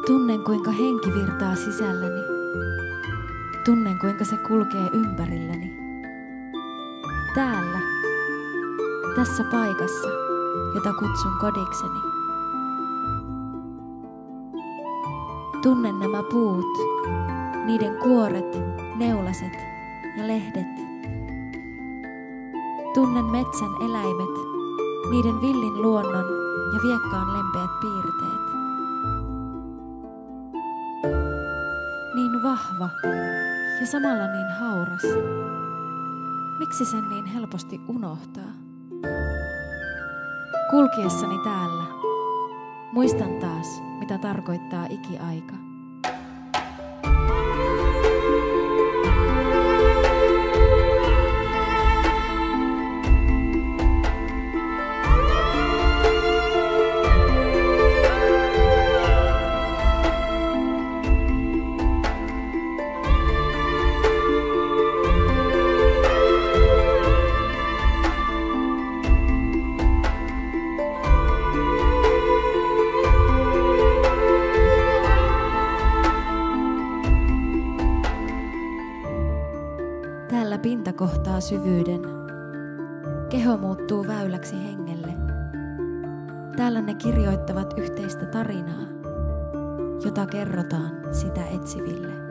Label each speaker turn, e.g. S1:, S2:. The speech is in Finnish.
S1: Tunnen kuinka henki virtaa sisälläni. Tunnen kuinka se kulkee ympärilläni. Täällä, tässä paikassa, jota kutsun kodikseni. Tunnen nämä puut, niiden kuoret, neulaset ja lehdet. Tunnen metsän eläimet, niiden villin luonnon ja viekkaan lempeät piirteet. Niin vahva ja samalla niin hauras. Miksi sen niin helposti unohtaa? Kulkiessani täällä muistan taas, mitä tarkoittaa ikiaika. Täällä pinta kohtaa syvyyden. Keho muuttuu väyläksi hengelle. Täällä ne kirjoittavat yhteistä tarinaa, jota kerrotaan sitä etsiville.